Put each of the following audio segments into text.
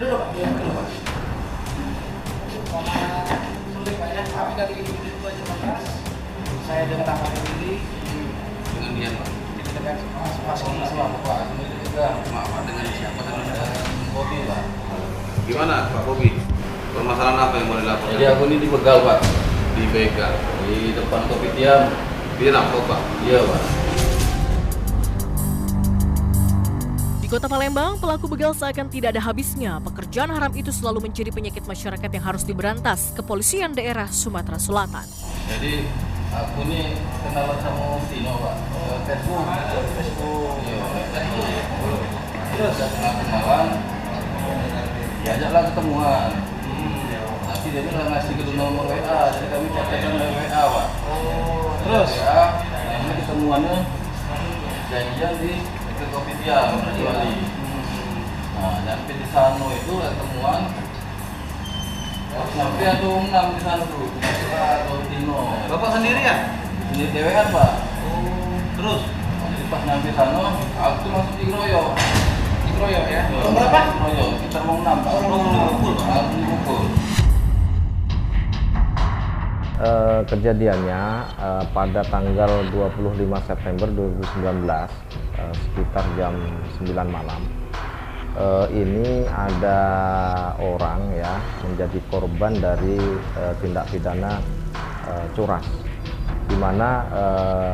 Dulu Pak, dulu Pak. Sulit Pak ya, kami dari Unit 2 Jemakas. Saya dengan Ahmad Willy. Dengan dia Pak. Kita dengan Mas Islam Pak. Ini juga maaf dengan siapa dengan Bobi Pak. Gimana Pak Bobi? Permasalahan apa yang mau dilaporkan? Jadi aku ini dibegal Pak, Di begal. di depan Kopitiam. Dirampok Pak. Iya Pak. Di Kota Palembang, pelaku begal seakan tidak ada habisnya. Pekerjaan haram itu selalu menjadi penyakit masyarakat yang harus diberantas. Kepolisian daerah Sumatera Selatan. Jadi aku ini kenalan sama Tino Pak, Facebook. Iya. Terus setelah kenalan, diajaklah ketemuan. Nanti dia bilang ngasih ke nomor WA, jadi kami chatkan WA Pak. Terus WA, ini ketemuannya janjian di Kopitiam di Bali. Nah, nyampe di sana itu ketemuan. Sampai ada 6 di sana tuh, atau Tino. Bapak sendirian? Ini dewean Pak. Terus, jadi pas nyampe sana, aku tuh langsung dikeroyok. Dikeroyok ya. Tahun berapa? Dikeroyok, sekitar mau 6 Pak. Dipukul, Pak? Langsung dipukul. Kejadiannya pada tanggal 25 September 2019 sekitar jam 9 malam. Ini ada orang ya menjadi korban dari tindak pidana curas, di mana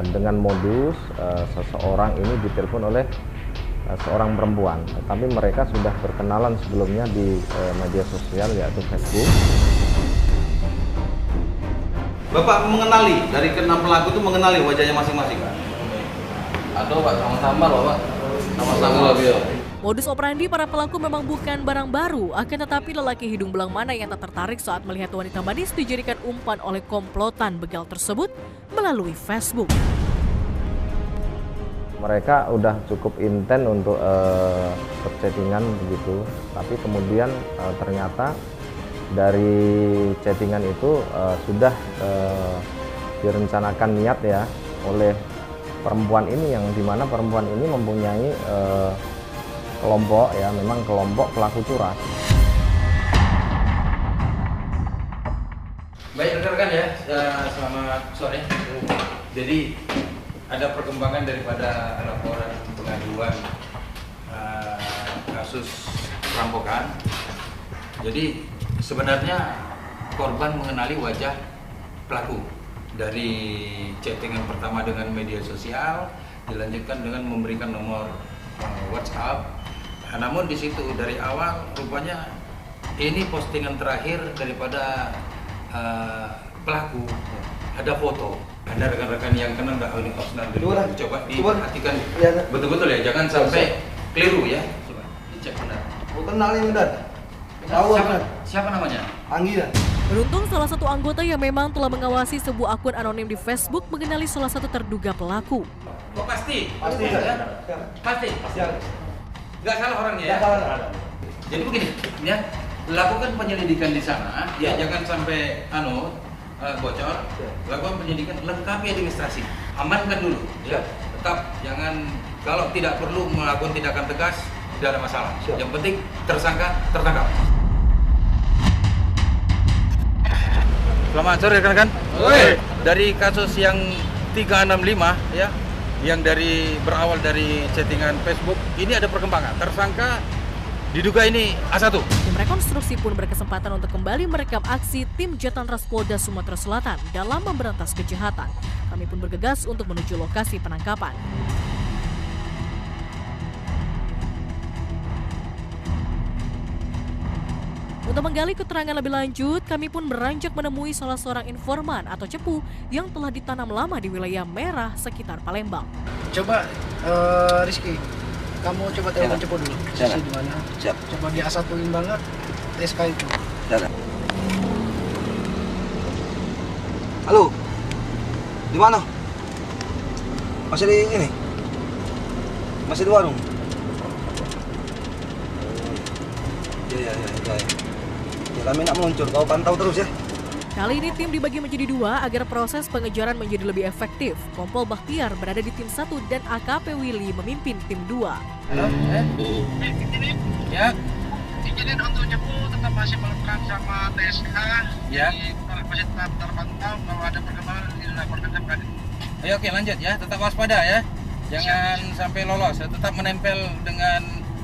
dengan modus seseorang ini ditelepon oleh seorang perempuan, tapi mereka sudah berkenalan sebelumnya di media sosial yaitu Facebook. Bapak mengenali dari keenam pelaku itu mengenali wajahnya masing-masing Pak? Ada Pak, sama-sama loh Pak. Sama-sama lah beliau. Modus operandi para pelaku memang bukan barang baru, akan tetapi lelaki hidung belang mana yang tak tertarik saat melihat wanita manis dijadikan umpan oleh komplotan begal tersebut melalui Facebook. Mereka udah cukup intens untuk berchattingan begitu, tapi kemudian ternyata dari chattingan itu sudah direncanakan niat ya oleh perempuan ini, yang dimana perempuan ini mempunyai kelompok ya, memang kelompok pelaku curas. Baik rekan-rekan ya, selamat sore. Jadi ada perkembangan daripada laporan pengaduan kasus perampokan. Jadi sebenarnya korban mengenali wajah pelaku dari chattingan pertama dengan media sosial, dilanjutkan dengan memberikan nomor WhatsApp. Namun di situ dari awal rupanya ini postingan terakhir daripada pelaku, ada foto. Ada rekan-rekan yang kenal nggak ini Osnan dulu, coba diperhatikan betul-betul ya, jangan sampai keliru ya. Coba dicek benar. Kenal yang benar. Siapa namanya? Anggi ya. Beruntung salah satu anggota yang memang telah mengawasi sebuah akun anonim di Facebook mengenali salah satu terduga pelaku. Oh pasti? Pasti ya? Pasti? Nggak salah orangnya ya? Salah. Jadi begini, ya, lakukan penyelidikan di sana, ya jangan sampai bocor. Lakukan penyelidikan, lengkapi administrasi, amankan dulu, ya. Tetap jangan, kalau tidak perlu melakukan tindakan tegas, tidak ada masalah. Yang penting tersangka tertangkap. Selamat sore rekan-rekan. Dari kasus yang 365 ya, yang berawal dari chattingan Facebook, ini ada perkembangan. Tersangka diduga ini A1. Tim rekonstruksi pun berkesempatan untuk kembali merekam aksi tim Jatanras Polda Sumatera Selatan dalam memberantas kejahatan. Kami pun bergegas untuk menuju lokasi penangkapan. Untuk menggali keterangan lebih lanjut, kami pun beranjak menemui salah seorang informan atau cepu yang telah ditanam lama di wilayah merah sekitar Palembang. Coba Rizky, kamu coba telepon cepu dulu. Posisi di mana? Siap. Coba di A1-in banget SK itu. Halo. Di mana? Masih di ini? Masih di warung? Ya. Ya kami nak meluncur, kau pantau terus ya. Kali ini tim dibagi menjadi dua agar proses pengejaran menjadi lebih efektif. Kompol Bakhtiar berada di tim 1 dan AKP Willy memimpin tim 2. Halo, ya. Izinin untuk cepu tetap masih melakukan sama TSK. Ya. Jadi masih tetap terpantau, kalau ada perkembangan dilaporkan sama Kadin. Oke, lanjut ya, tetap waspada ya. Jangan sampai lolos, tetap menempel dengan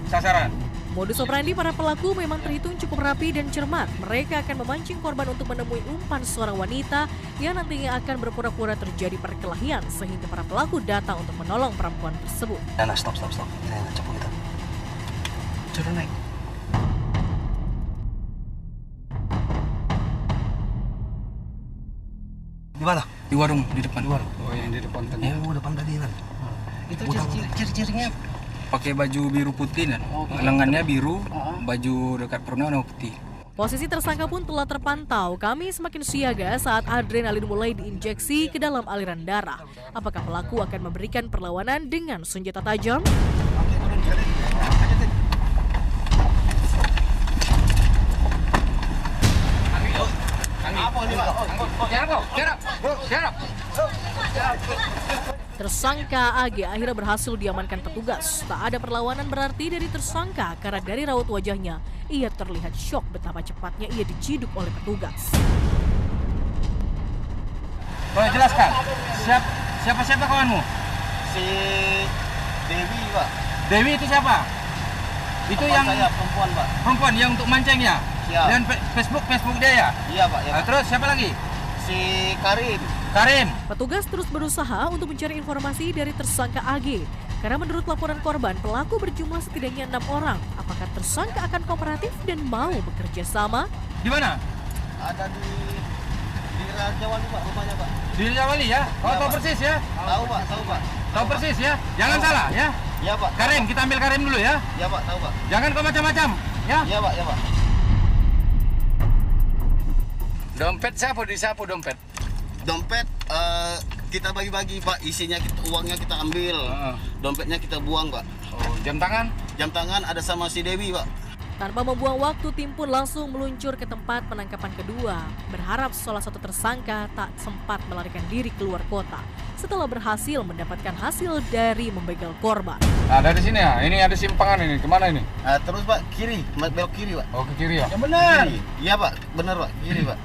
sasaran. Modus operandi para pelaku memang terhitung cukup rapi dan cermat. Mereka akan memancing korban untuk menemui umpan seorang wanita yang nantinya akan berpura-pura terjadi perkelahian sehingga para pelaku datang untuk menolong perempuan tersebut. Nah, stop. Saya nggak cepu kita. Suruh naik. Di mana? Di warung, di depan warung. Oh, yang di depan tadi. Oh, depan tadi kan. Itu ciri-cirinya. Pakai baju biru putih dan lengannya biru, baju dekat perutnya warna putih. Posisi tersangka pun telah terpantau. Kami semakin siaga saat adrenalin mulai diinjeksi ke dalam aliran darah. Apakah pelaku akan memberikan perlawanan dengan senjata tajam? Tersangka AG akhirnya berhasil diamankan petugas. Tak ada perlawanan berarti dari tersangka karena dari raut wajahnya ia terlihat syok betapa cepatnya ia diciduk oleh petugas. Boleh jelaskan, siapa kawanmu? Si Dewi, Pak. Dewi itu siapa? Itu yang Saya perempuan, Pak. perempuan yang untuk mancing ya? Iya. Dan Facebook dia ya? Iya, Pak. Ya, Pak. Terus siapa lagi? Si Karim. Petugas terus berusaha untuk mencari informasi dari tersangka AG. Karena menurut laporan korban, pelaku berjumlah setidaknya 6 orang. Apakah tersangka akan kooperatif dan mau bekerja sama? Di mana? Ada di Raja Wali, Pak, rumahnya, Pak. Di Raja Wali ya? Kau Iya, tahu Pak. persis ya? Tahu, Pak. Tahu persis ya? Jangan salah ya? Iya, Pak. Karim, kita ambil Karim dulu ya? Iya, Pak, tahu, Pak. Jangan kau macam-macam ya? Iya, Pak, ya, Pak. Dompet siapa dompet? Dompet kita bagi-bagi, Pak. Isinya uangnya kita ambil. Dompetnya kita buang, Pak. Oh, jam tangan? Jam tangan ada sama si Dewi, Pak. Tanpa membuang waktu, tim pun langsung meluncur ke tempat penangkapan kedua. Berharap salah satu tersangka tak sempat melarikan diri keluar kota setelah berhasil mendapatkan hasil dari membegal korban. Nah, dari sini ya. Ini ada simpangan ini. Kemana ini? Terus, Pak, kiri. Belok kiri, Pak. Oh, ke kiri ya. Yang benar. Iya, Pak. Benar, Pak. Kiri, Pak.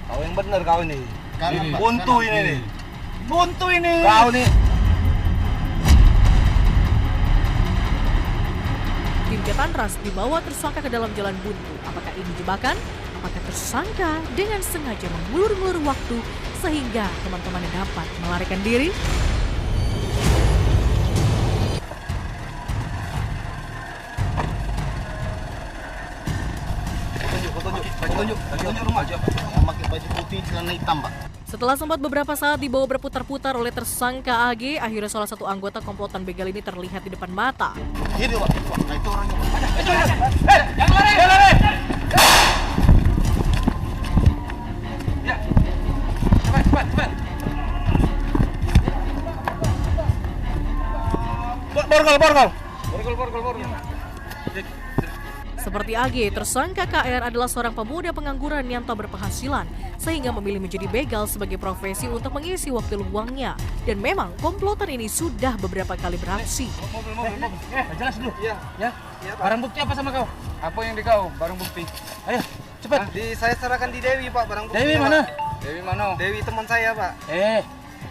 Kau yang benar kau ini. Kanan, Pak. Buntu Kanan. ini nih. Buntu ini. Kau nih. Tim Jatantras dibawa tersangka ke dalam jalan buntu. Apakah ini jebakan? Apakah tersangka dengan sengaja mengulur-ngulur waktu sehingga teman-temannya dapat melarikan diri? Tunjuk rumah aja, Pak. Yang pakai baju putih, celana hitam, Pak. Setelah sempat beberapa saat dibawa berputar-putar oleh tersangka AG, akhirnya salah satu anggota komplotan begal ini terlihat di depan mata. Kiri, Pak. Nah, itu orangnya. Jangan lari! Ya. Cepat. Borgol. Seperti AG, tersangka KR adalah seorang pemuda pengangguran yang tak berpenghasilan sehingga memilih menjadi begal sebagai profesi untuk mengisi waktu luangnya. Dan memang komplotan ini sudah beberapa kali beraksi. Mobil. Jelas dulu. Ya. Barang bukti apa sama kau? Apa yang di kau? Barang bukti. Ayo, cepat. Saya serahkan di Dewi, Pak, barang bukti. Dewi mana? Dewi mana? Dewi teman saya, Pak.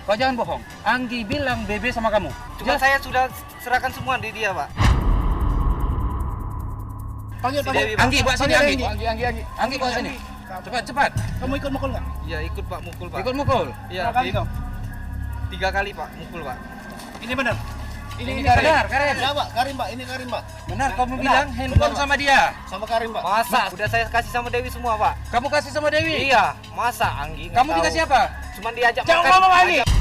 Kau jangan bohong. Anggi bilang Bebe sama kamu. Cuma saya sudah serahkan semua di dia, Pak. Panggil. Dewi, Pak. Anggi, bawa sini Anggi. Anggi. Anggi bawa sini. Cepat. Kamu ikut mukul nggak? Iya, ikut, Pak, mukul, Pak. Ikut mukul. Iya, 3 kali, Pak, mukul, Pak. Ini benar. Ini Karim. Ya, Pak. Karim, Pak. Ini Karim, Pak. Benar, kamu bilang handphone Benar, sama dia. Sama Karim, Pak. Masa? Udah saya kasih sama Dewi semua, Pak. Kamu kasih sama Dewi? Iya, masa Anggi nggak Kamu tahu. dikasih apa? Cuman diajak Jangan makan. ngomong lagi. Ajak-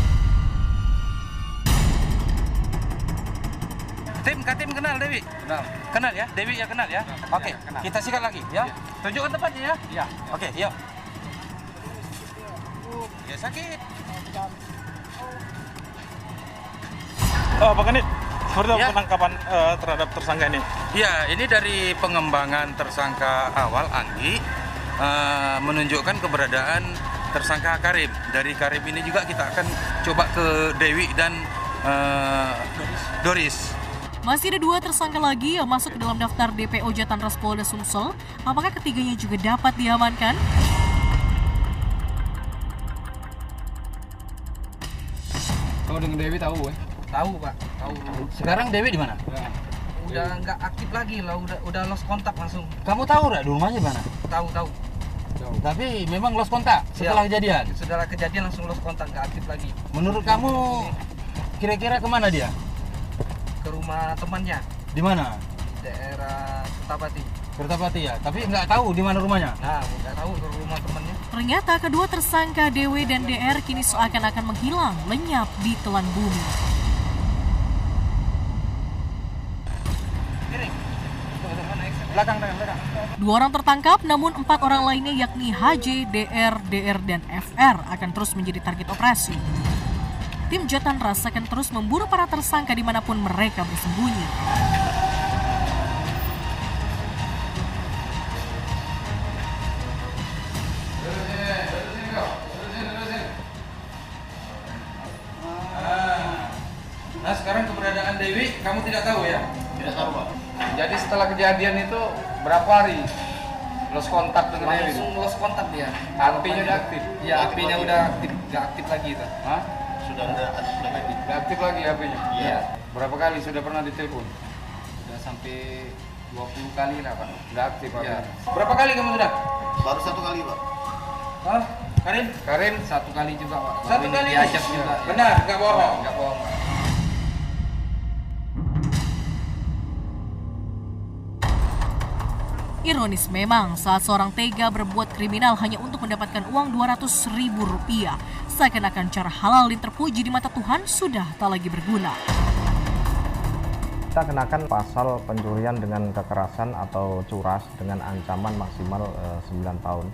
Tim kenal Dewi? Kenal ya? Dewi ya kenal ya? Oke, kita sikat lagi ya. Tunjukkan tempatnya ya? Iya. Oke, yuk. Ya sakit. Pak Kanit, seperti apa Ya. penangkapan terhadap tersangka ini? Ya, ini dari pengembangan tersangka awal Anggi menunjukkan keberadaan tersangka Karim. Dari Karim ini juga kita akan coba ke Dewi dan Doris. Masih ada 2 tersangka lagi yang masuk ke dalam daftar DPO Jatanras Polda Sumsel. Apakah ketiganya juga dapat diamankan? Kalau dengan Dewi tahu, Tahu Pak, tahu. Sekarang Dewi di mana? Udah nggak aktif lagi lah, udah lost kontak langsung. Kamu tahu nggak rumahnya di mana? Tahu. Tapi memang lost kontak setelah kejadian. Setelah kejadian langsung lost kontak, nggak aktif lagi. Menurut kamu kira-kira kemana dia? Ke rumah temannya Di mana? di daerah Kertapati. Kertapati ya. Tapi nggak tahu di mana rumahnya. Nah, nggak tahu ke rumah temannya. Ternyata kedua tersangka DW dan DR kini seakan-akan menghilang lenyap di telan bumi. Belakang. 2 orang tertangkap, namun 4 orang lainnya yakni HJ, DR, dan FR akan terus menjadi target operasi. Tim Jatanras akan terus memburu para tersangka dimanapun mereka bersembunyi. Nah, sekarang keberadaan Dewi kamu tidak tahu ya? Tidak tahu, Pak. Jadi setelah kejadian itu berapa hari lost kontak dengan Dewi? Langsung lost kontak dia. HP-nya udah aktif. Iya, HP-nya udah aktif, nggak aktif lagi itu. Hah? Sudah ada lagi. Udah aktif lagi HP-nya? Iya. Berapa kali sudah pernah ditelepon? Udah sampai 20 kali lah Pak. Udah aktif Iya. Berapa kali kamu sudah? Baru 1 kali, Pak. Hah? Karin? Karin 1 kali juga Pak. Satu Ini kali? diajak juga. Benar, nggak bohong. Nggak bohong Pak. Ironis memang saat seorang tega berbuat kriminal hanya untuk mendapatkan uang Rp200.000. Seakan-akan cara halal yang terpuji di mata Tuhan sudah tak lagi berguna. Kita kenakan pasal pencurian dengan kekerasan atau curas dengan ancaman maksimal 9 tahun.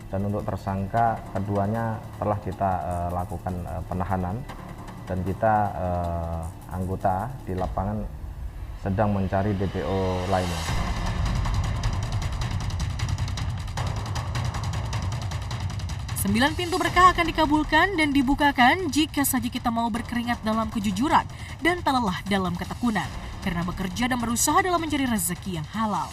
Dan untuk tersangka keduanya telah kita lakukan penahanan dan kita anggota di lapangan sedang mencari DPO lainnya. 9 pintu berkah akan dikabulkan dan dibukakan jika saja kita mau berkeringat dalam kejujuran dan tak lelah dalam ketekunan. Karena bekerja dan berusaha dalam mencari rezeki yang halal.